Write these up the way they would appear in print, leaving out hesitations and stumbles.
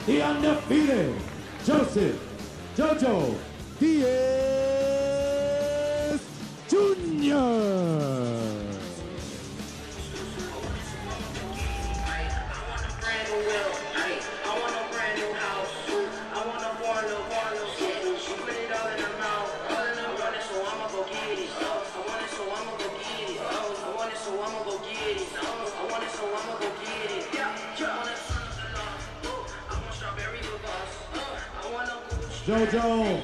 the undefeated Joseph Jojo Diaz Jr. Jojo,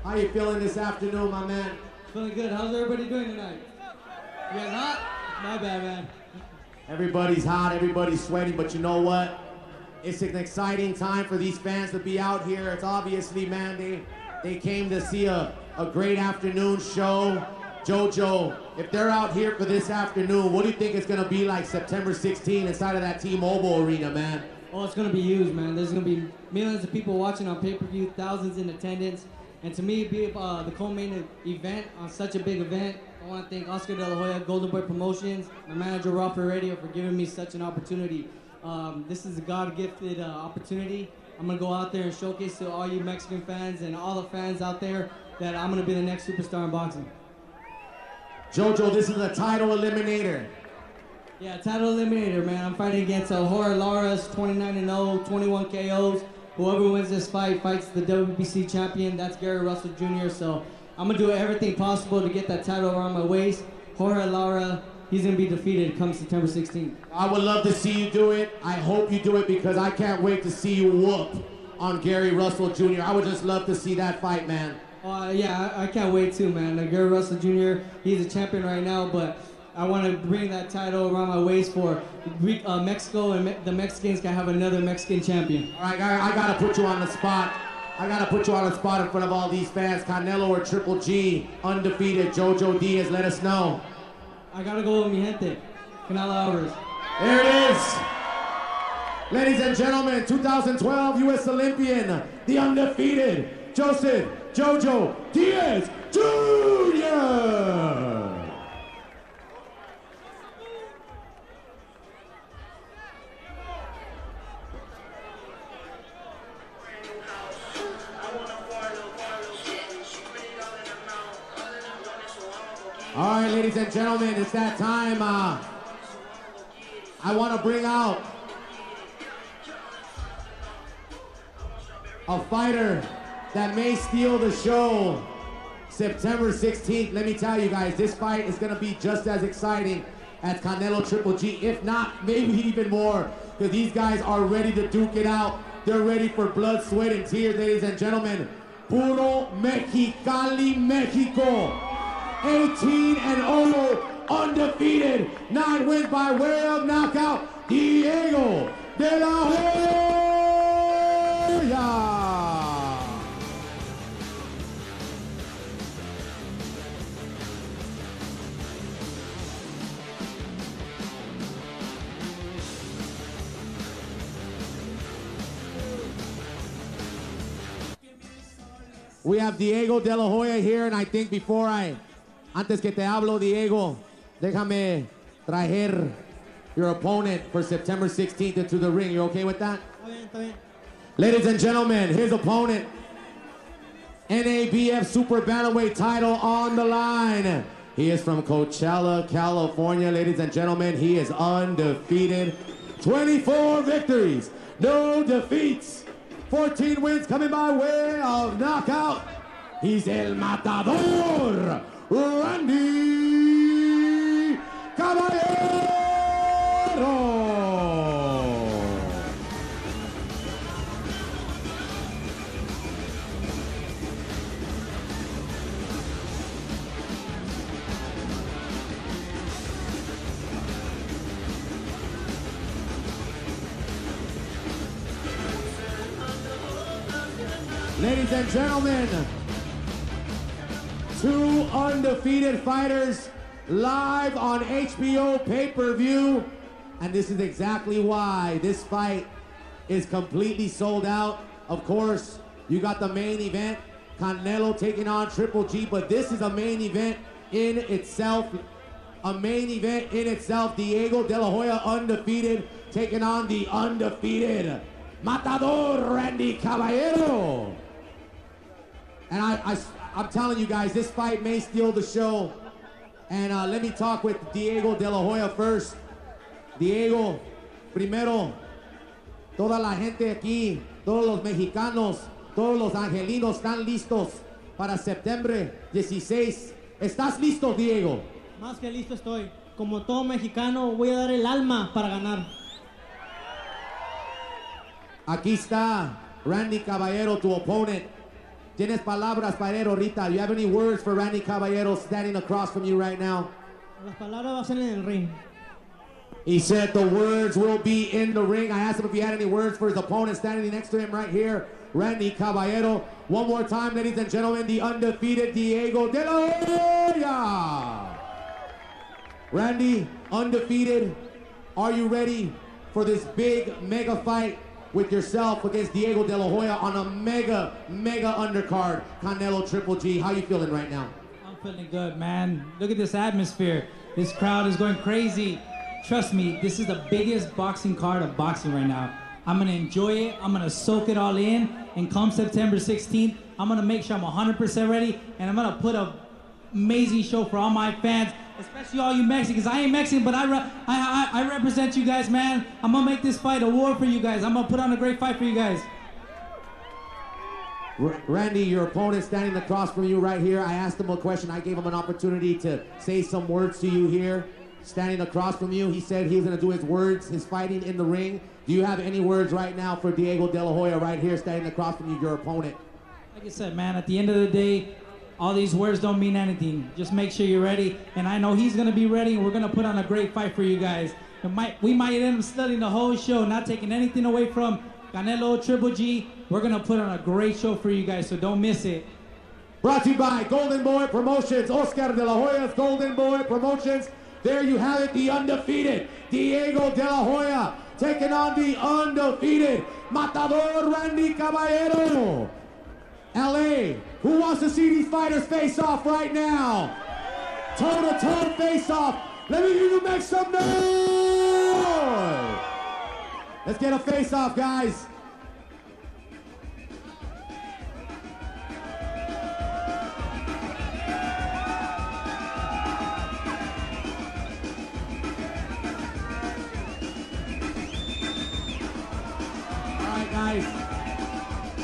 how you feeling this afternoon, my man? Feeling good. How's everybody doing tonight? You guys hot? My bad, man. Everybody's hot, everybody's sweating, but you know what? It's an exciting time for these fans to be out here. It's obviously, man, they came to see a great afternoon show. Jojo, if they're out here for this afternoon, what do you think it's gonna be like September 16th inside of that T-Mobile arena, man? Oh, it's gonna be huge, man. There's gonna be millions of people watching on pay-per-view, thousands in attendance. And to me, be the co-main event on such a big event, I want to thank Oscar De La Hoya, Golden Boy Promotions, my manager Rafa Radio for giving me such an opportunity. This is a God-gifted opportunity. I'm gonna go out there and showcase to all you Mexican fans and all the fans out there that I'm gonna be the next superstar in boxing. Jojo, this is a title eliminator. Yeah, title eliminator, man. I'm fighting against Jorge Alvarez, 29-0, 21 KOs. Whoever wins this fight fights the WBC champion. That's Gary Russell Jr. So I'm gonna do everything possible to get that title around my waist. Jorge Alvarez, he's gonna be defeated come September 16th. I would love to see you do it. I hope you do it because I can't wait to see you whoop on Gary Russell Jr. I would just love to see that fight, man. Yeah, I can't wait too, man. Gary Russell Jr., he's a champion right now, but I want to bring that title around my waist for Mexico, and the Mexicans can have another Mexican champion. All right, I gotta put you on the spot. I gotta put you on the spot in front of all these fans. Canelo or Triple G, undefeated Jojo Diaz, let us know. I gotta go with mi gente, Canelo Alvarez. There it is. Ladies and gentlemen, 2012 U.S. Olympian, the undefeated Joseph Jojo Diaz Jr. All right, ladies and gentlemen, it's that time. I want to bring out a fighter that may steal the show September 16th. Let me tell you guys, this fight is going to be just as exciting as Canelo Triple G, if not, maybe even more, because these guys are ready to duke it out. They're ready for blood, sweat, and tears, ladies and gentlemen. Puro Mexicali, Mexico. 18-0, undefeated, 9 wins by way of knockout, Diego De La Hoya. We have Diego De La Hoya here, and I think antes que te hablo, Diego, déjame traer your opponent for September 16th into the ring. You okay with that? Está bien. Ladies and gentlemen, his opponent, NABF Super Bantamweight title on the line. He is from Coachella, California. Ladies and gentlemen, he is undefeated. 24 victories, no defeats. 14 wins coming by way of knockout. He's El Matador, Randy Caballero. Ladies and gentlemen, two undefeated fighters live on HBO pay-per-view. And this is exactly why this fight is completely sold out. Of course, you got the main event, Canelo taking on Triple G, but this is a main event in itself. Diego De La Hoya undefeated, taking on the undefeated Matador Randy Caballero. And I'm telling you guys, this fight may steal the show. And let me talk with Diego De La Hoya first. Diego, primero, toda la gente aquí, todos los mexicanos, todos los angelinos están listos para septiembre 16. ¿Estás listo, Diego? Más que listo estoy. Como todo mexicano, voy a dar el alma para ganar. Aquí está Randy Caballero, tu opponent. Tienes palabras para él ahorita. You have any words for Randy Caballero standing across from you right now? Las palabras van a ser en el ring. He said the words will be in the ring. I asked him if he had any words for his opponent standing next to him right here, Randy Caballero. One more time, ladies and gentlemen, the undefeated Diego De La Hoya. Randy, undefeated. Are you ready for this big mega fight with yourself against Diego De La Hoya on a mega undercard, Canelo Triple G? How you feeling right now? I'm feeling good, man. Look at this atmosphere. This crowd is going crazy. Trust me, this is the biggest boxing card of boxing right now. I'm gonna enjoy it. I'm gonna soak it all in. And come September 16th, I'm gonna make sure I'm 100% ready. And I'm gonna put an amazing show for all my fans, especially all you Mexicans. I ain't Mexican, but I represent you guys, man. I'm gonna make this fight a war for you guys. I'm gonna put on a great fight for you guys. Randy, your opponent standing across from you right here. I asked him a question. I gave him an opportunity to say some words to you here. Standing across from you, he said he was going to do his words, his fighting in the ring. Do you have any words right now for Diego De La Hoya right here standing across from you, your opponent? Like I said, man, at the end of the day, all these words don't mean anything. Just make sure you're ready. And I know he's going to be ready, and we're going to put on a great fight for you guys. We might end up studying the whole show, not taking anything away from Canelo Triple G. We're going to put on a great show for you guys, so don't miss it. Brought to you by Golden Boy Promotions, Oscar De La Hoya's Golden Boy Promotions. There you have it, the undefeated Diego De La Hoya taking on the undefeated Matador Randy Caballero. LA, who wants to see these fighters face off right now? Toe-to-toe face off. Let me hear you make some noise. Let's get a face off, guys.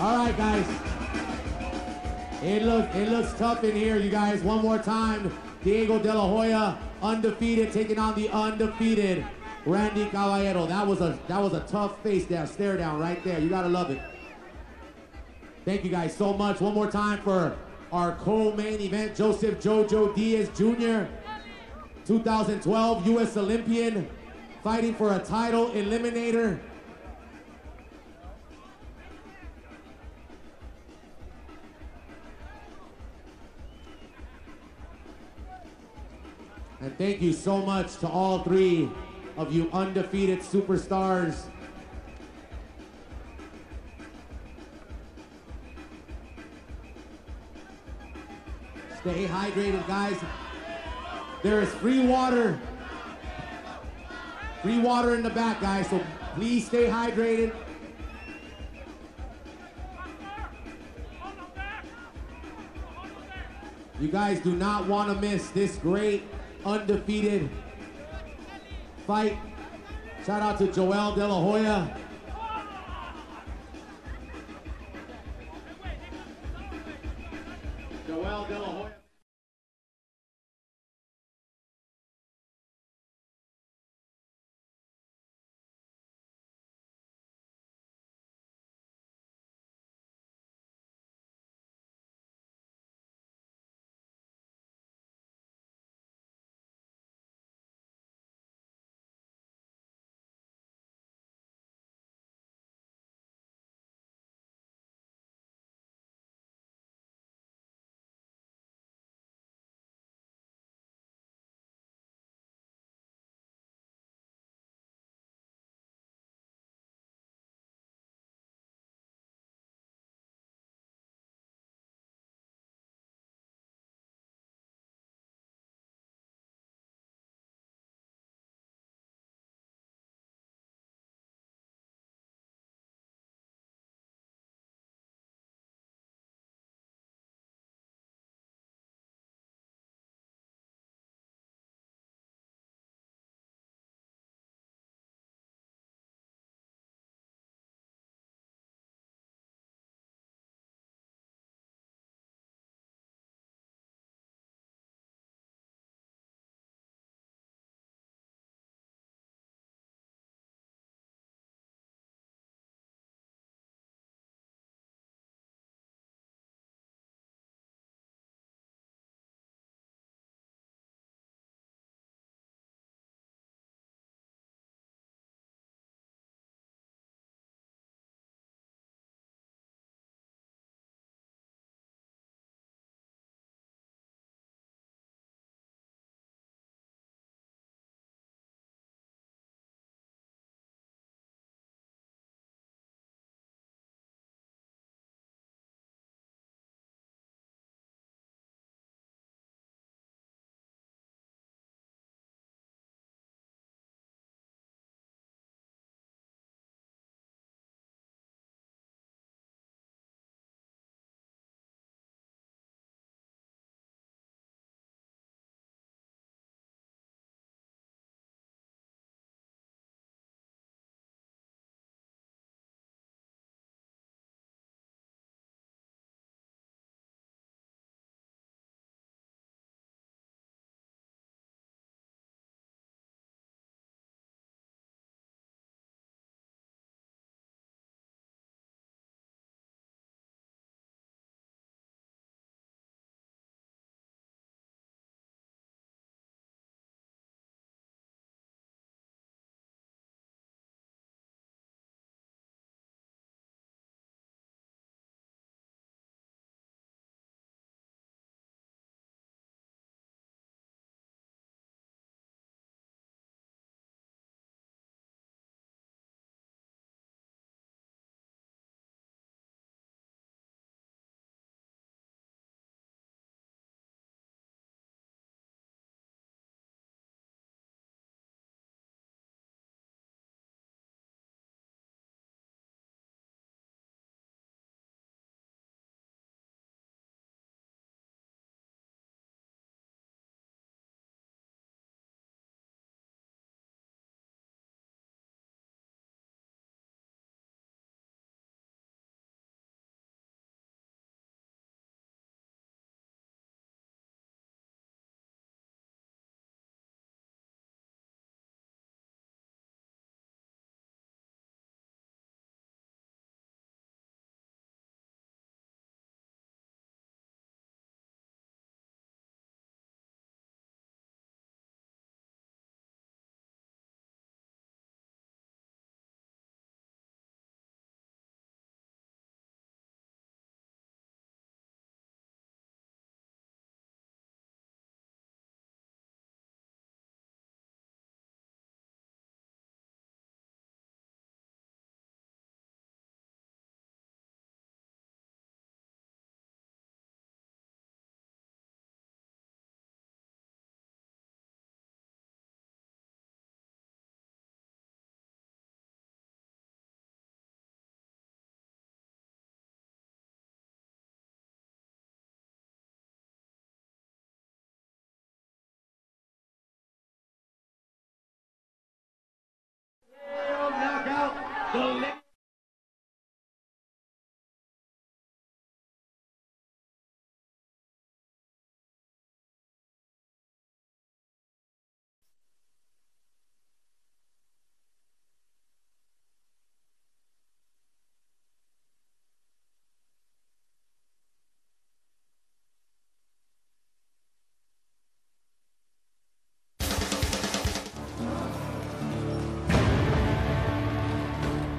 All right, guys. It looks tough in here, you guys. One more time. Diego De La Hoya, undefeated, taking on the undefeated Randy Caballero. That was a tough face down, stare down right there. You gotta love it. Thank you guys so much. One more time for our co-main event, Joseph Jojo Diaz Jr., 2012 U.S. Olympian, fighting for a title eliminator. And thank you so much to all three of you undefeated superstars. Stay hydrated, guys. There is free water in the back, guys, so please stay hydrated. You guys do not want to miss this great undefeated fight. Shout out to Joel De La Hoya. Joel De La Hoya.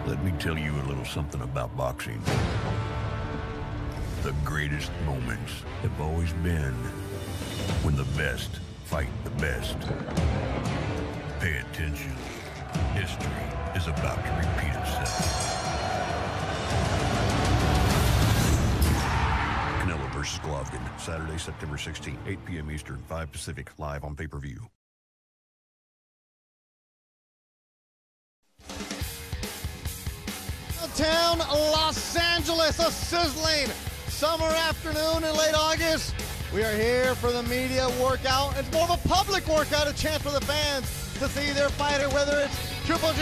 Let me tell you a little something about boxing. The greatest moments have always been when the best fight the best. Pay attention. History is about to repeat itself. Canelo versus Golovkin, Saturday, September 16th, 8 p.m. Eastern, 5 Pacific, live on pay-per-view. Downtown Los Angeles, a sizzling summer afternoon in late August. We are here for the media workout. It's more of a public workout, a chance for the fans to see their fighter, whether it's Triple G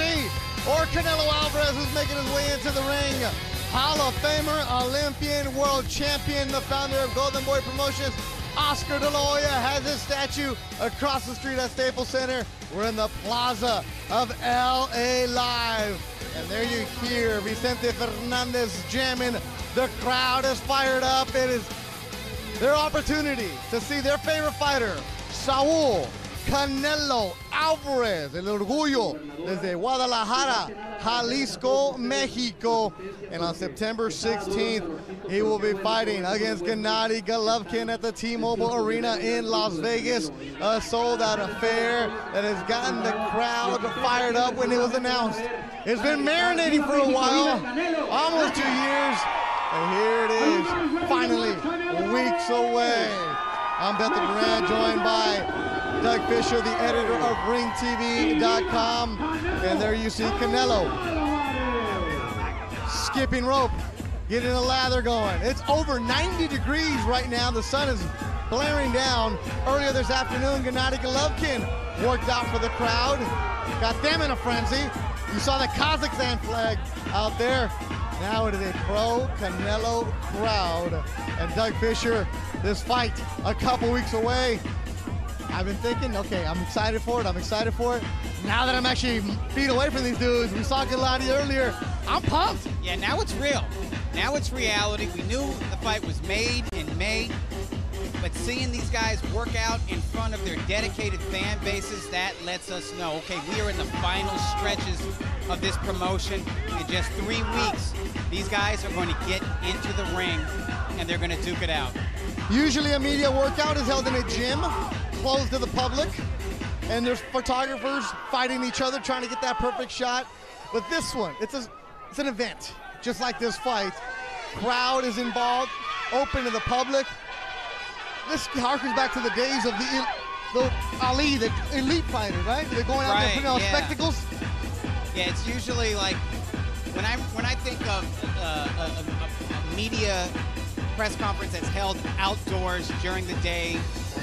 or Canelo Alvarez, who's making his way into the ring. Hall of Famer, Olympian, world champion, the founder of Golden Boy Promotions, Oscar De La Hoya, has his statue across the street at Staples Center. We're in the plaza of LA Live. And there you hear Vicente Fernandez jamming. The crowd is fired up. It is their opportunity to see their favorite fighter, Saúl Canelo Alvarez, el orgullo desde Guadalajara, Jalisco, Mexico. And on September 16th, he will be fighting against Gennady Golovkin at the T-Mobile Arena in Las Vegas. A sold-out affair that has gotten the crowd fired up when it was announced. It's been marinating for a while, almost 2 years, and here it is, finally, weeks away. I'm Bethel Duran, joined by Doug Fisher, the editor of RingTV.com, and there you see Canelo skipping rope, getting a lather going. It's over 90 degrees right now. The sun is blaring down. Earlier this afternoon, Gennady Golovkin worked out for the crowd, got them in a frenzy. You saw the Kazakhstan flag out there. Now it is a pro-Canelo crowd. And Doug Fisher, this fight a couple weeks away. I've been thinking, okay, I'm excited for it. Now that I'm actually feet away from these dudes, we saw Gennady earlier, I'm pumped. Yeah, now it's real. Now it's reality. We knew the fight was made in May, but seeing these guys work out in front of their dedicated fan bases, that lets us know, okay, we are in the final stretches of this promotion. In just 3 weeks, these guys are going to get into the ring, and they're going to duke it out. Usually a media workout is held in a gym, closed to the public, and there's photographers fighting each other, trying to get that perfect shot. But this one, it's an event, just like this fight. Crowd is involved, open to the public. This harkens back to the days of the Ali, the elite fighters, right? They're going out there putting on spectacles. Yeah, it's usually like when I think of a media press conference that's held outdoors during the day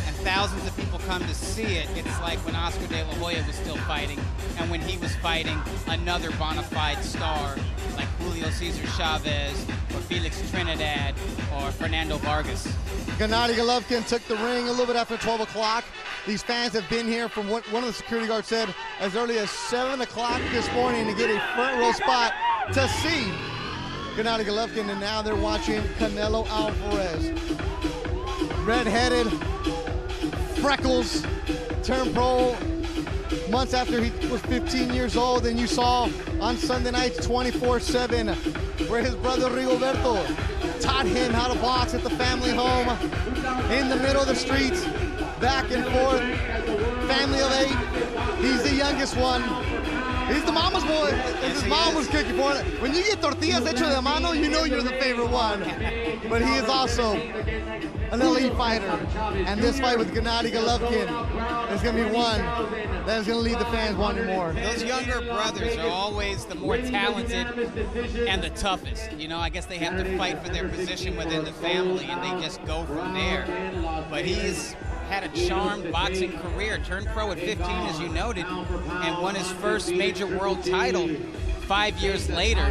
and thousands of people come to see it. It's like when Oscar De La Hoya was still fighting and when he was fighting another bona fide star like Julio Cesar Chavez or Felix Trinidad or Fernando Vargas. Gennady Golovkin took the ring a little bit after 12 o'clock. These fans have been here from what one of the security guards said as early as 7 o'clock this morning to get a front row spot to see Gennady Golovkin, and now they're watching Canelo Alvarez. Red-headed, freckles, turned pro months after he was 15 years old, and you saw on Sunday nights 24/7 where his brother Rigoberto taught him how to box at the family home in the middle of the streets, back and forth, family of 8. He's the youngest one. He's the mama's boy. His mom was cooking for it. When you get tortillas hecho de mano, you know you're the favorite one. But he is also an elite fighter. And this fight with Gennady Golovkin is going to be one that is going to leave the fans wanting more. Those younger brothers are always the more talented and the toughest. You know, I guess they have to fight for their position within the family, and they just go from there. But he's had a charmed boxing career, turned pro at 15, as you noted, and won his first major world title 5 years later.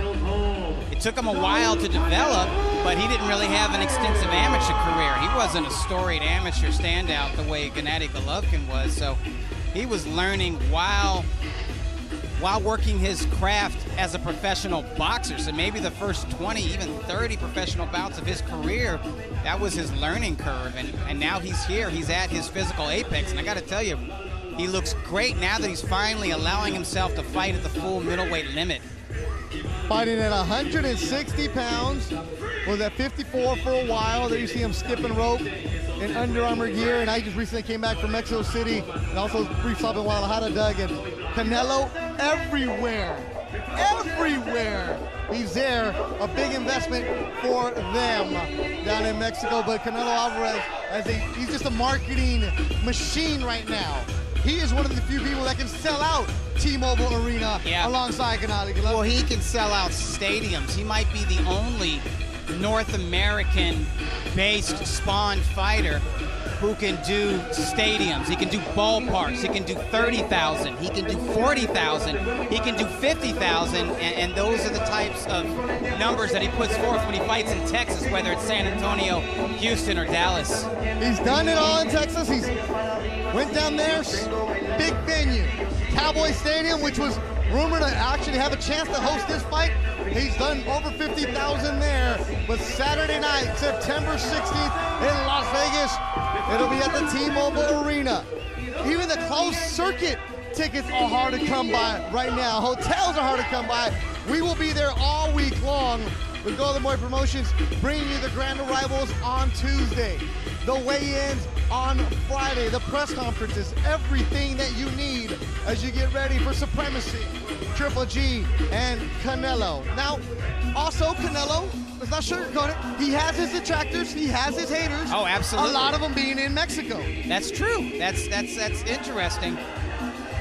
It took him a while to develop, but he didn't really have an extensive amateur career. He wasn't a storied amateur standout the way Gennady Golovkin was, so he was learning while working his craft as a professional boxer. So maybe the first 20, even 30 professional bouts of his career, that was his learning curve. And now he's here, he's at his physical apex. And I gotta tell you, he looks great now that he's finally allowing himself to fight at the full middleweight limit. Fighting at 160 pounds, was at 54 for a while. There you see him skipping rope in Under Armour gear, and I just recently came back from Mexico City and also brief stop in Guadalajara, Doug, and Canelo everywhere. He's there, a big investment for them down in Mexico, but Canelo Alvarez, he's just a marketing machine right now. He is one of the few people that can sell out T-Mobile Arena alongside Gennady Golovkin. Well, he can sell out stadiums. He might be the only North American-based spawned fighter who can do stadiums. He can do ballparks. He can do 30,000. He can do 40,000. He can do 50,000. And those are the types of numbers that he puts forth when he fights in Texas, whether it's San Antonio, Houston, or Dallas. He's done it all in Texas. He's went down there, big venue, Cowboy Stadium, which was rumored to actually have a chance to host this fight. He's done over 50,000 there, but Saturday night, September 16th in Las Vegas, it'll be at the T-Mobile Arena. Even the closed circuit tickets are hard to come by right now. Hotels are hard to come by. We will be there all week long with Golden Boy Promotions, bringing you the grand arrivals on Tuesday, the weigh-ins on Friday, the press conferences, everything that you need as you get ready for Supremacy, Triple G, and Canelo. Now, also Canelo, let's not sugarcoat it, he has his detractors, he has his haters. Oh, absolutely. A lot of them being in Mexico. That's true. That's interesting.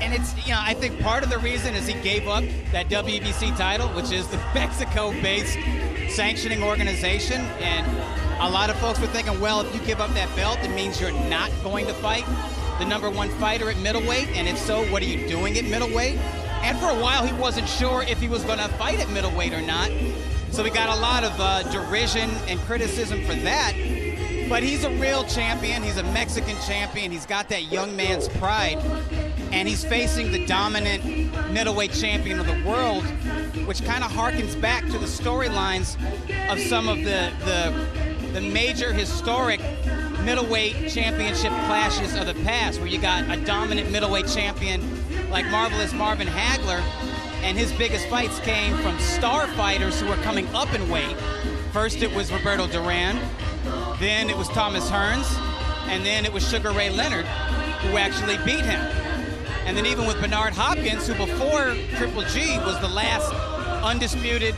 And it's, I think part of the reason is he gave up that WBC title, which is the Mexico-based sanctioning organization. And a lot of folks were thinking, well, if you give up that belt, it means you're not going to fight the #1 fighter at middleweight. And if so, what are you doing at middleweight? And for a while, he wasn't sure if he was going to fight at middleweight or not. So we got a lot of derision and criticism for that. But he's a real champion. He's a Mexican champion. He's got that young man's pride. And he's facing the dominant middleweight champion of the world, which kind of harkens back to the storylines of some of the major historic middleweight championship clashes of the past, where you got a dominant middleweight champion like Marvelous Marvin Hagler, and his biggest fights came from star fighters who were coming up in weight. First it was Roberto Duran, then it was Thomas Hearns, and then it was Sugar Ray Leonard who actually beat him. And then even with Bernard Hopkins, who before Triple G was the last undisputed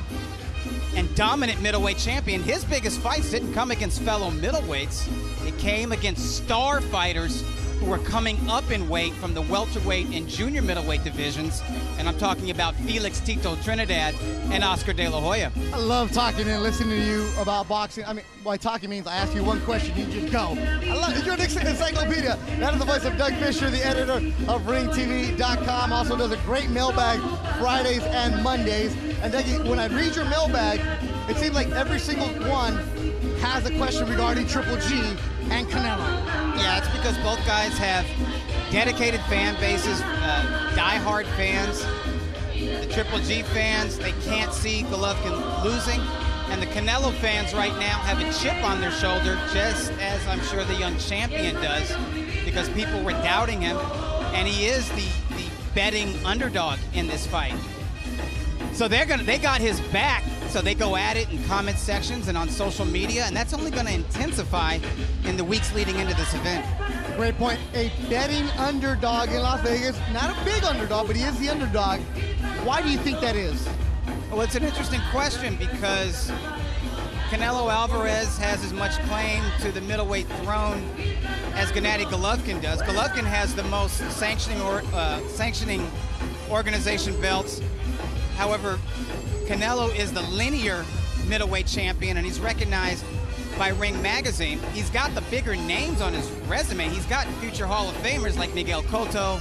and dominant middleweight champion, his biggest fights didn't come against fellow middleweights. It came against star fighters who were coming up in weight from the welterweight and junior middleweight divisions. And I'm talking about Felix Tito Trinidad and Oscar De La Hoya. I love talking and listening to you about boxing. I mean, by talking means I ask you one question, you just go. I love it. You're an encyclopedia. That is the voice of Doug Fisher, the editor of RingTV.com. Also does a great mailbag Fridays and Mondays. And Dougie, when I read your mailbag, it seems like every single one has a question regarding Triple G and Canelo. Yeah, it's because both guys have dedicated fan bases, diehard fans. The Triple G fans, they can't see Golovkin losing. And the Canelo fans right now have a chip on their shoulder, just as I'm sure the young champion does, because people were doubting him. And he is the betting underdog in this fight. So they got his back, so they go at it in comment sections and on social media, and that's only going to intensify in the weeks leading into this event. Great point. A betting underdog in Las Vegas. Not a big underdog, but he is the underdog. Why do you think that is? Well, it's an interesting question because Canelo Alvarez has as much claim to the middleweight throne as Gennady Golovkin does. Golovkin has the most sanctioning organization belts. However, Canelo is the linear middleweight champion, and he's recognized by Ring Magazine. He's got the bigger names on his resume. He's got future Hall of Famers like Miguel Cotto,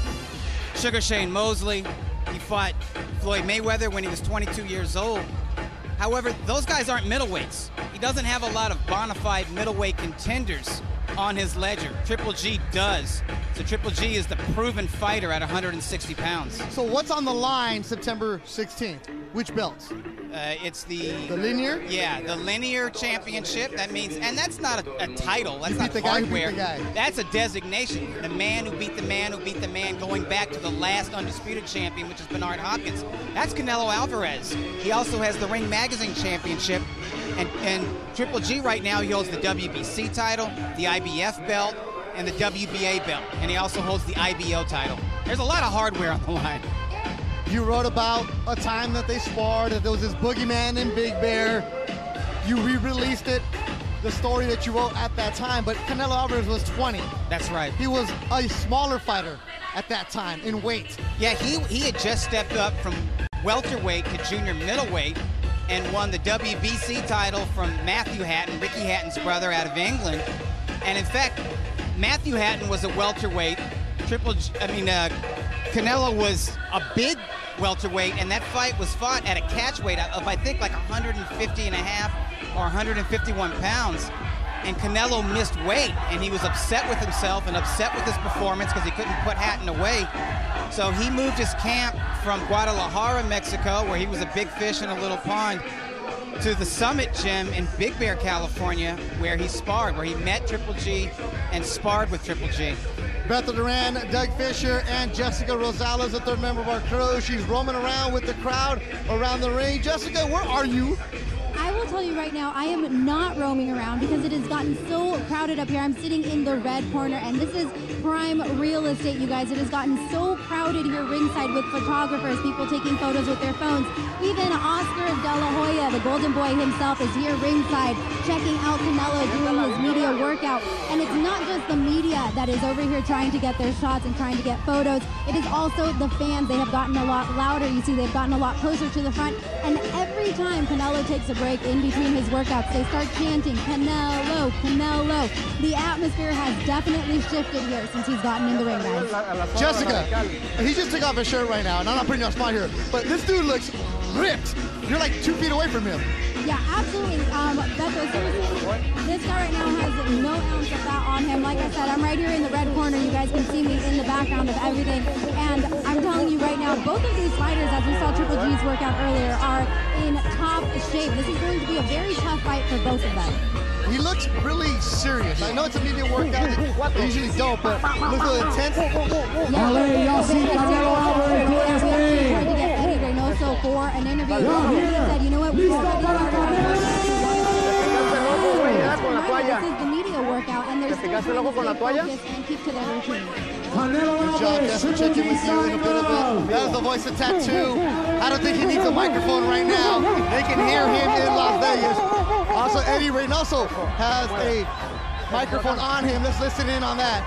Sugar Shane Mosley. He fought Floyd Mayweather when he was 22 years old. However, those guys aren't middleweights. He doesn't have a lot of bona fide middleweight contenders on his ledger. Triple G does. So Triple G is the proven fighter at 160 pounds. So what's on the line September 16th? Which belts? It's the linear? Yeah, the linear championship. That means, and that's not a title. That's not the guy who hardware. beat the guy. That's a designation. The man who beat the man who beat the man, going back to the last undisputed champion, which is Bernard Hopkins. That's Canelo Alvarez. He also has the Ring Magazine Championship. And Triple G right now, he holds the WBC title, the IBF belt, and the WBA belt. And he also holds the IBO title. There's a lot of hardware on the line. You wrote about a time that they sparred, that there was this boogeyman in Big Bear. You re-released it, the story that you wrote at that time, but Canelo Alvarez was 20. That's right. He was a smaller fighter at that time in weight. Yeah, he had just stepped up from welterweight to junior middleweight and won the WBC title from Matthew Hatton, Ricky Hatton's brother out of England. And in fact, Matthew Hatton was a welterweight. Canelo was a big welterweight, and that fight was fought at a catch weight of, I think, like 150 and a half or 151 pounds. And Canelo missed weight, and he was upset with himself and upset with his performance because he couldn't put Hatton away. So he moved his camp from Guadalajara, Mexico, where he was a big fish in a little pond, to the Summit Gym in Big Bear, California, where he sparred, where he met Triple G and sparred with Triple G. Bethel Duran, Doug Fisher, and Jessica Rosales, the third member of our crew. She's roaming around with the crowd around the ring. Jessica, where are you? I will tell you right now, I am not roaming around because it has gotten so crowded up here. I'm sitting in the red corner, and this is prime real estate, you guys. It has gotten so crowded here ringside with photographers, people taking photos with their phones. Even Oscar De La Hoya, the Golden Boy himself, is here ringside checking out Canelo doing his media workout. And it's not just the media that is over here trying to get their shots and trying to get photos. It is also the fans. They have gotten a lot louder. You see, they've gotten a lot closer to the front. And every time Canelo takes a break in between his workouts, they start chanting, Canelo, Canelo. The atmosphere has definitely shifted here since he's gotten in the ring, guys. Jessica, he just took off his shirt right now, and I'm not putting you on spot here, but this dude looks ripped. You're like 2 feet away from him. Yeah, absolutely. Beto, seriously, this guy right now has no ounce of fat on him. Like I said, I'm right here in the red corner. You guys can see me in the background of everything. And I'm telling you right now, both of these fighters, as we saw Triple G's workout earlier, are in top shape. This is going to be a very tough fight for both of them. He looks really serious. I know it's a media workout. They usually don't, but looks a little intense. LA, y'all see Canelo Alvarez doing his thing. Tried to get Eddie Reynoso for an interview. He said, you know what, we this is the media workout, and they're still trying to stay focused and keep to their routine. Good job, Jess. We'll check in with you in a bit of it. That was the voice of Tattoo. I don't think he needs a microphone right now. They can hear him in Las Vegas. Also, Eddie Reynoso has a microphone on him. Let's listen in on that.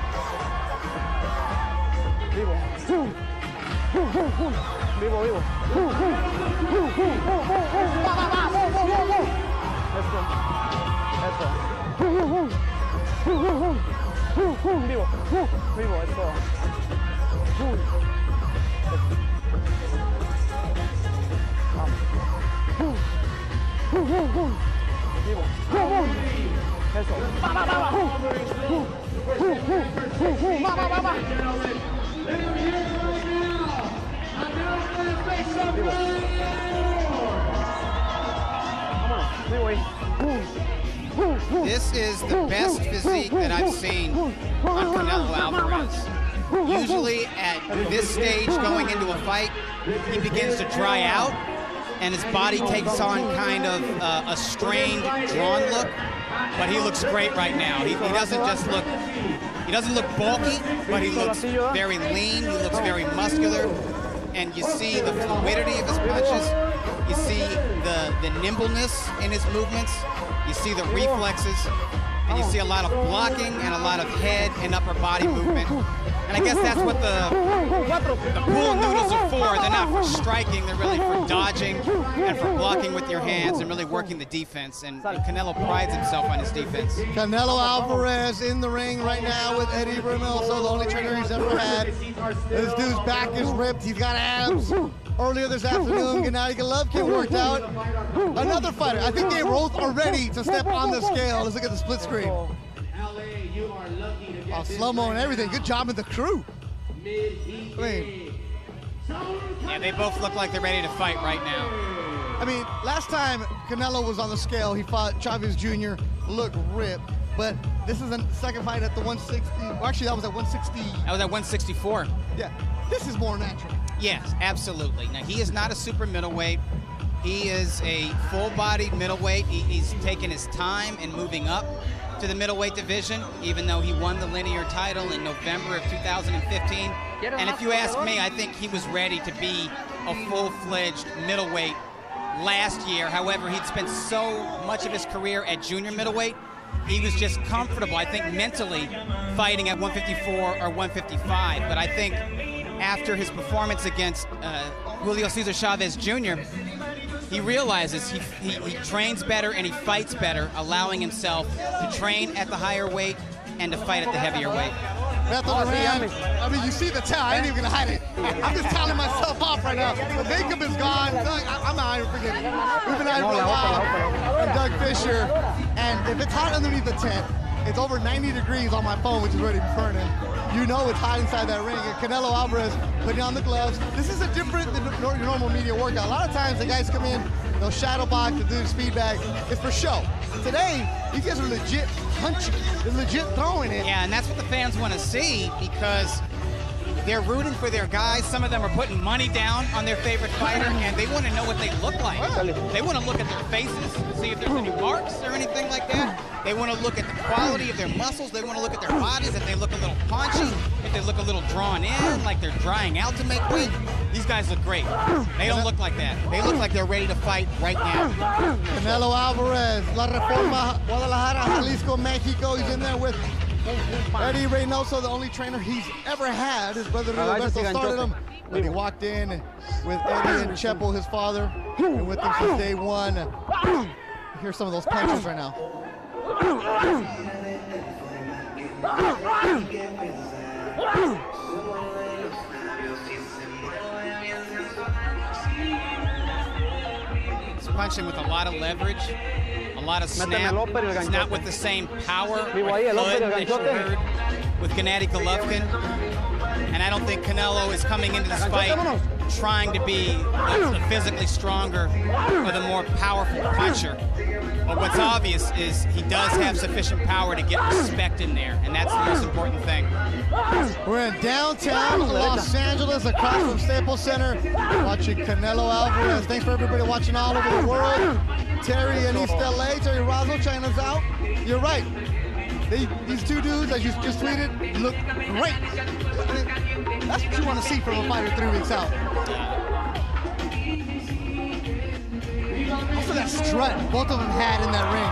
This is the best physique that I've seen on Canelo Alvarez. Usually at this stage going into a fight, he begins to dry out and his body takes on kind of a strained, drawn look, but he looks great right now. He doesn't just look, he doesn't look bulky, but he looks very lean, he looks very muscular, and you see the fluidity of his punches, you see the nimbleness in his movements, you see the reflexes. and you see a lot of blocking and a lot of head and upper body movement. And I guess that's what the pool noodles are for. They're not for striking, they're really for dodging and for blocking with your hands and really working the defense. And Canelo prides himself on his defense. Canelo Alvarez in the ring right now with Eddie Reynoso, the only trainer he's ever had. This dude's back is ripped, he's got abs. Earlier this afternoon, Gennady Golovkin worked out. Another fighter. I think they both are ready to step on the scale. Let's look at the split screen. Oh, slow-mo and everything. Good job with the crew. Yeah, they both look like they're ready to fight right now. I mean, last time Canelo was on the scale, he fought Chavez Jr., looked ripped. But this is the second fight at the 160. Well, actually, that was at 160. That was at 164. Yeah, this is more natural. Yes, absolutely. Now, he is not a super middleweight. He is a full-bodied middleweight. He's taken his time in moving up to the middleweight division, even though he won the linear title in November of 2015. And if you ask me, I think he was ready to be a full-fledged middleweight last year. However, he'd spent so much of his career at junior middleweight, he was just comfortable, I think, mentally fighting at 154 or 155. But I think after his performance against Julio Cesar Chavez Jr., he realizes he trains better and he fights better, allowing himself to train at the higher weight and to fight at the heavier weight. I mean, you see the towel. I ain't even gonna hide it. I'm just toweling myself off right now. The makeup is gone. I'm not even forgetting. We've been out here for a while. I'm Doug Fisher, and if it's hot underneath the tent, it's over 90 degrees on my phone, which is already burning. You know it's hot inside that ring. And Canelo Alvarez putting on the gloves. This is a different than your normal media workout. A lot of times the guys come in, they'll shadow box, they'll do the speed bag. It's for show. Today, these guys are legit punching. They're legit throwing it. Yeah, and that's what the fans want to see because they're rooting for their guys. Some of them are putting money down on their favorite fighter, and they want to know what they look like. They want to look at their faces, see if there's any marks or anything like that. They want to look at the quality of their muscles. They want to look at their bodies, if they look a little paunchy, if they look a little drawn in, like they're drying out to make weight. These guys look great. They don't look like that. They look like they're ready to fight right now. Canelo Alvarez, La Reforma, Guadalajara, Jalisco, Mexico. He's in there with Eddie Reynoso, the only trainer he's ever had. His brother Roberto started him when he walked in with Eddie and Chepo, his father, and with him since day one. Here's some of those punches right now. He's punching with a lot of leverage, a lot of snap. It's not with the same power or thud that you heard with Gennady Golovkin. And I don't think Canelo is coming into this fight trying to be a physically stronger or the more powerful puncher. But what's obvious is he does have sufficient power to get respect in there, and that's the most important thing. We're in downtown Los Angeles, across from Staples Center, watching Canelo Alvarez. Thanks for everybody watching all over the world. Terry in East LA, Terry Roslo, China's out. You're right. These two dudes, as you just tweeted, look great. I mean, that's what you want to see from a fighter 3 weeks out. Also that strut both of them had in that ring.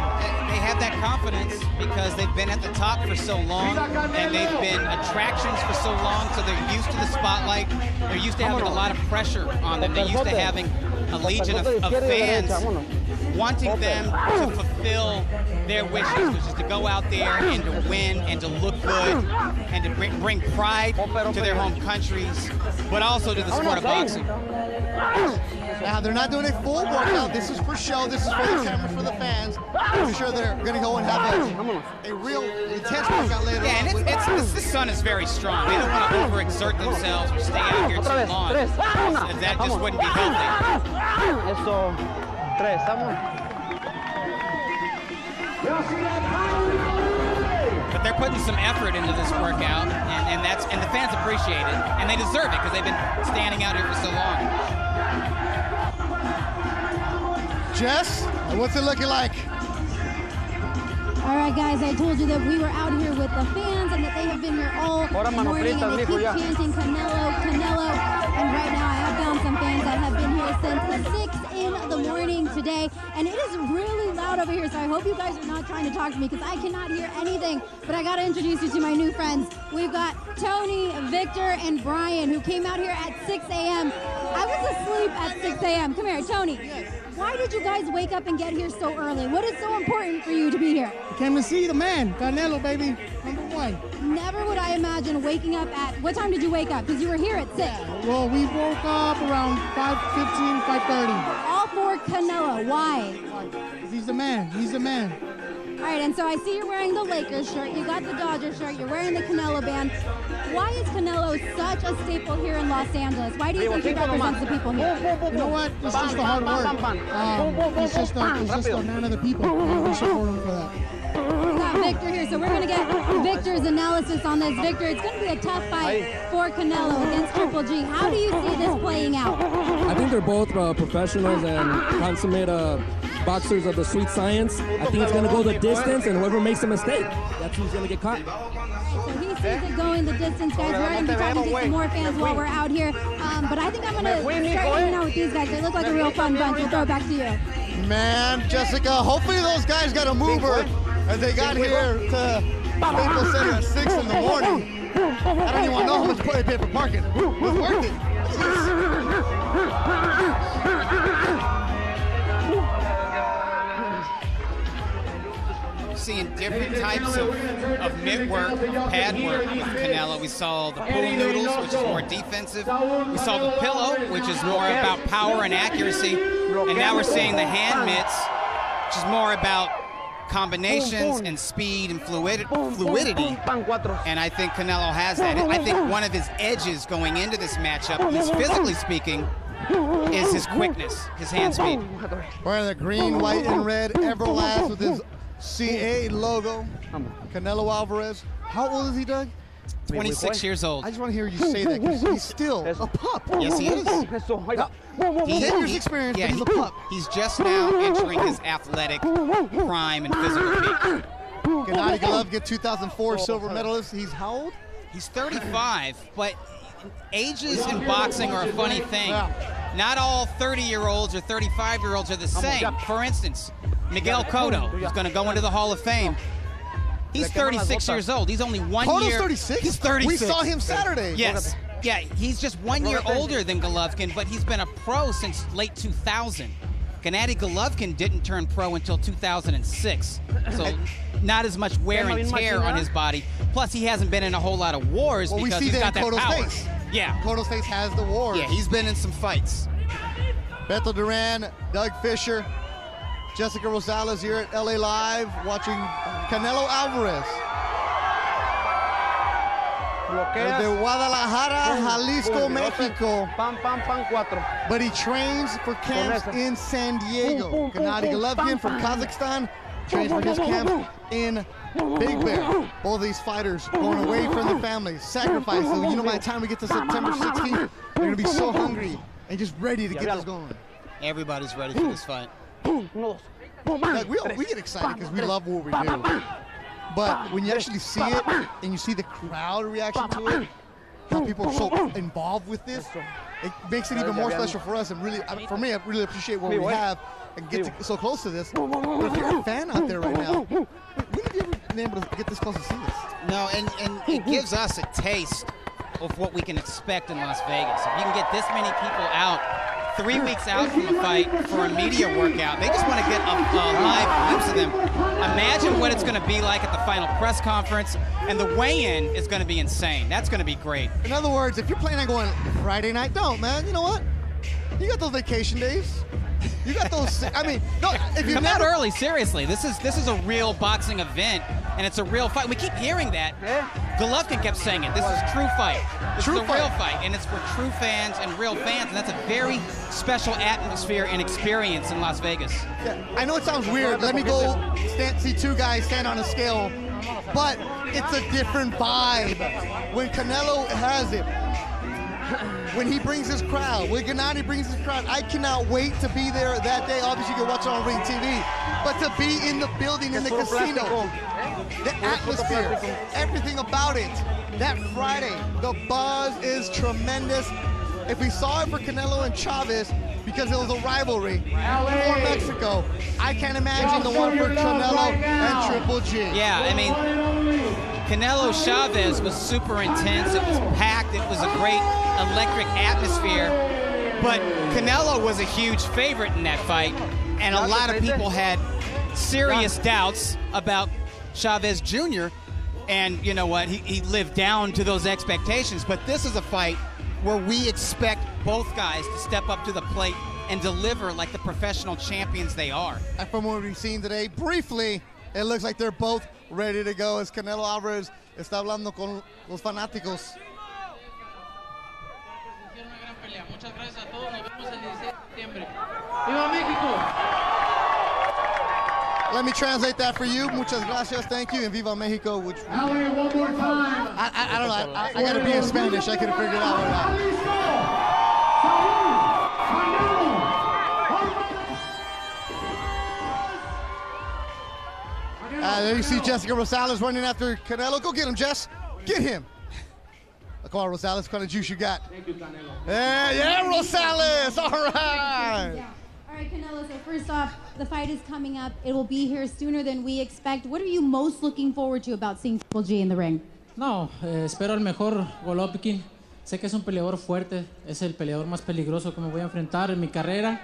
They have that confidence because they've been at the top for so long and they've been attractions for so long, so they're used to the spotlight. They're used to having a lot of pressure on them. They're used to having a legion of fans wanting them to fulfill their wishes, which is to go out there and to win and to look good and to bring pride to their home countries, but also to the sport of boxing. Now, they're not doing a full workout. This is for show. This is for the cameras, for the fans. I'm sure they're going to go and have a real intense workout later. Yeah, and the sun is very strong. They don't want to overexert themselves or stay out here too long. That just wouldn't be healthy. But they're putting some effort into this workout, and the fans appreciate it, and they deserve it because they've been standing out here for so long. Jess, what's it looking like? All right, guys, I told you that we were out here with the fans and that they have been here all morning and they keep chanting Canelo, Canelo. And right now I have found some fans that have been here since 6 in the morning today, and it is really loud over here, so I hope you guys are not trying to talk to me because I cannot hear anything, but I got to introduce you to my new friends. We've got Tony, Victor, and Brian, who came out here at 6 a.m. I was asleep at 6 a.m. Come here, Tony. Why did you guys wake up and get here so early? What is so important for you to be here? I came to see the man, Canelo, baby, #1. Never would I imagine waking up at, what time did you wake up? Because you were here at 6. Well, we woke up around 5:15, 5:30. All for Canelo. Why? He's the man. He's the man. All right, and so I see you're wearing the Lakers shirt. You got the Dodgers shirt. You're wearing the Canelo band. Why is Canelo such a staple here in Los Angeles? Why do you think he represents the people here? You know what? It's just the hard work. He's just a man of the people. We support him for that. We got Victor here, so we're going to get Victor's analysis on this. Victor, it's going to be a tough fight for Canelo against Triple G. How do you see this playing out? I think they're both professionals and consummate boxers of the sweet science. I think it's going to go the distance, and whoever makes a mistake, that's who's going to get caught. So he sees it going the distance, guys. We're going to be talking to some more fans while we're out here. But I think I'm going to start hanging out with these guys. They look like a real fun bunch. We'll throw it back to you. Man, Jessica, hopefully those guys got a mover as they got here to Staples Center at 6 in the morning. I don't even know how much they paid for parking. It was worth it. Seeing different types of mitt work, pad work with Canelo. We saw the pool noodles, which is more defensive. We saw the pillow, which is more about power and accuracy. And now we're seeing the hand mitts, which is more about combinations and speed and fluidity. And I think Canelo has that. I think one of his edges going into this matchup, at least physically speaking, is his quickness, his hand speed. Wearing the green, white, and red Everlast with his CA logo. Canelo Alvarez. How old is he, Doug? 26 years old. I just want to hear you say that because he's still a pup. Yes, he is. 10 years experience, but he's a pup. He's just now entering his athletic prime and physical peak. Gennady Golovkin, 2004 silver medalist. He's how old? He's 35, but ages in boxing are a funny thing. Not all 30-year-olds or 35-year-olds are the same. For instance, Miguel Cotto, who's going to go into the Hall of Fame. He's 36 years old. He's only 1 year. Cotto's 36? He's 36. We saw him Saturday. Yes. Yeah, he's just 1 year older than Golovkin, but he's been a pro since late 2000. Gennady Golovkin didn't turn pro until 2006. So not as much wear and tear on his body. Plus, he hasn't been in a whole lot of wars because he's got that power. Face. Yeah. Cotto's face has the wars. Yeah, he's been in some fights. Beto Duran, Doug Fisher, Jessica Rosales here at LA Live watching Canelo Alvarez. Desde Guadalajara, Jalisco, Mexico. But he trains for camps in San Diego. Gennady Golovkin from Kazakhstan trains for his camp in Big Bear. Both of these fighters going away from their families, sacrifice. So you know, by the time we get to September 16th, they're going to be so hungry and just ready to get this going. Everybody's ready for this fight. Like, we get excited because we love what we do. But when you actually see it and you see the crowd reaction to it, how people are so involved with this, it makes it even more special for us. And really, for me, I really appreciate what we have and get so close to this. But if you're a fan out there right now, when have you ever been able to get this close to see this? No, and it gives us a taste of what we can expect in Las Vegas. If you can get this many people out 3 weeks out from a fight for a media workout, they just want to get a live glimpse of them. Imagine what it's going to be like at the final press conference, and the weigh-in is going to be insane. That's going to be great. In other words, if you're planning on going Friday night, don't, man. You know what? You got those vacation days. You got those. I mean, no. If you come out early, seriously. This is a real boxing event, and it's a real fight. We keep hearing that. Golovkin kept saying it. This is true fight. This is a real fight, and it's for true fans and real fans, and that's a very special atmosphere and experience in Las Vegas. Yeah, I know it sounds weird. Let me go see two guys stand on a scale, but it's a different vibe when Canelo has it. When he brings his crowd, when Gennady brings his crowd, I cannot wait to be there that day. Obviously, you can watch it on Ring TV, but to be in the building, in the casino, the atmosphere, everything about it. That Friday, the buzz is tremendous. if we saw it for Canelo and Chavez because it was a rivalry for Mexico, I can't imagine the one for Canelo and Triple G. Yeah, I mean, Canelo Chavez was super intense. It was packed. It was a great electric atmosphere. But Canelo was a huge favorite in that fight, and a lot of people had serious doubts about Chavez Jr., and you know what? He lived down to those expectations. But this is a fight where we expect both guys to step up to the plate and deliver like the professional champions they are. And from what we've seen today, briefly, it looks like they're both ready to go as Canelo Alvarez está hablando con los fanáticos. Muchas gracias a todos. Nos vemos el 16 de septiembre. ¡Viva México! Let me translate that for you. Muchas gracias, thank you, and Viva Mexico. Which one more time. I don't know. I got to be in Spanish. I could have figured it out or not. There you see Jessica Rosales running after Canelo. Go get him, Jess. Get him. Come on, Rosales. What kind of juice you got? Thank you, Canelo. Yeah, Rosales. All right. Yeah. All right, Canelo, so first off, the fight is coming up. It will be here sooner than we expect. What are you most looking forward to about seeing Triple G in the ring? No, espero al mejor Golovkin. Sé que es un peleador fuerte, es el peleador más peligroso que me voy a enfrentar en mi carrera.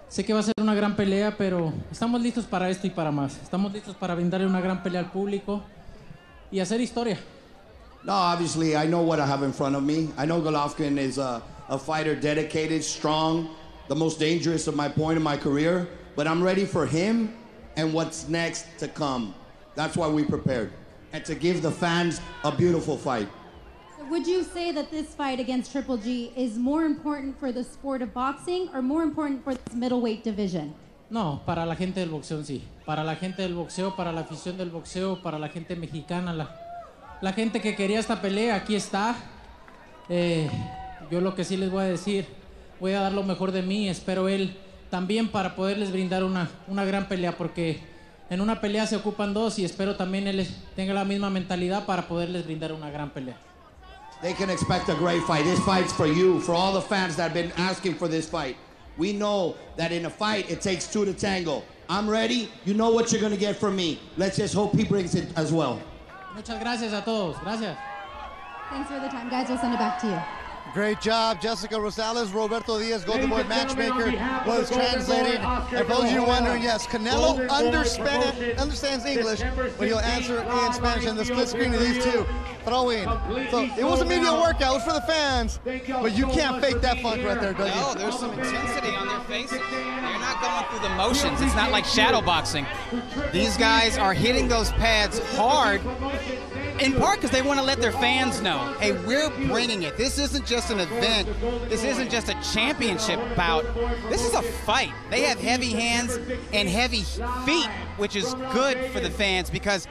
Sé que va a ser una gran pelea, pero estamos listos para esto y para más. Estamos listos para brindarle una gran pelea al público y hacer historia. No, obviously, I know what I have in front of me. I know Golovkin is a fighter dedicated, strong, the most dangerous of my point in my career. But I'm ready for him and what's next to come. That's why we prepared. And to give the fans a beautiful fight. So would you say that this fight against Triple G is more important for the sport of boxing or more important for this middleweight division? No, para la gente del boxeo en sí. Para la gente del boxeo, para la afición del boxeo, para la gente mexicana, la gente que quería esta pelea, aquí está. Yo lo que sí les voy a decir, voy a dar lo mejor de mí, espero él también para poderles brindar una gran pelea, porque en una pelea se ocupan dos y espero también él tenga la misma mentalidad para poderles brindar una gran pelea. They can expect a great fight. This fight's for you, for all the fans that have been asking for this fight. We know that in a fight, it takes two to tango. I'm ready. You know what you're going to get from me. Let's just hope he brings it as well. Muchas gracias a todos. Gracias. Thanks for the time, guys. We'll send it back to you. Great job, Jessica Rosales. Roberto Diaz, Golden Boy matchmaker, was translated. And for those of you wondering, yes, Canelo understands English, but he'll answer in Spanish. And the split screen of these two throwing. So it was a media workout. It was for the fans, but you can't fake that funk right there, Dougie. No, there's some intensity on their faces. They're not going through the motions. It's not like shadow boxing. These guys are hitting those pads hard, in part because they want to let their fans know, hey, we're bringing it. This isn't just an event. This isn't just a championship bout. This is a fight. They have heavy hands and heavy feet, which is good for the fans because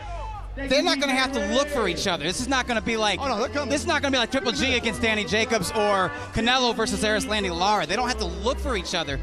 they're not going to have to look for each other. This is not going to be like this is not going to be like Triple G against Danny Jacobs or Canelo versus Erislandy Lara. They don't have to look for each other.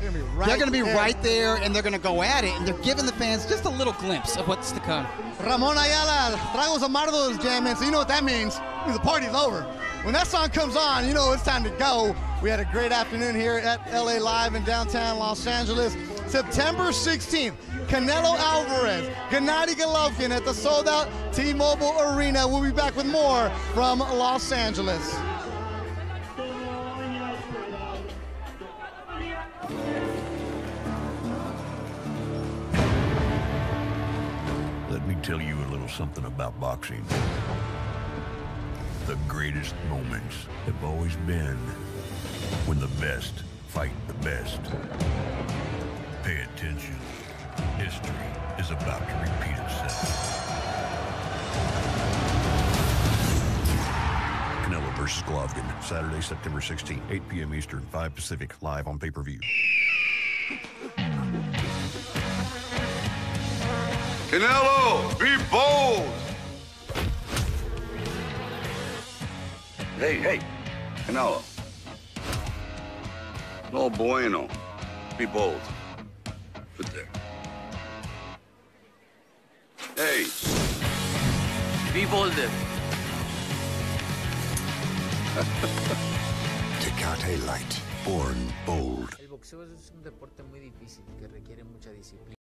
They're going to be right there, and they're going to go at it, and they're giving the fans just a little glimpse of what's to come. Ramon Ayala, Tragos Amargos is jamming, so you know what that means. The party's over. When that song comes on, you know it's time to go. We had a great afternoon here at LA Live in downtown Los Angeles. September 16th, Canelo Alvarez, Gennady Golovkin at the sold-out T-Mobile Arena. We'll be back with more from Los Angeles. Let me tell you a little something about boxing. The greatest moments have always been when the best fight the best. Pay attention. History is about to repeat itself. Canelo versus Golovkin, Saturday, September 16th, 8 p.m. Eastern, 5 Pacific, live on pay-per-view. Canelo, be bold! Hey, Canelo. No bueno. Be bold. Good there. Hey. Be bold. Tecate Light, born bold. El boxeo es un deporte muy difícil que requiere mucha disciplina.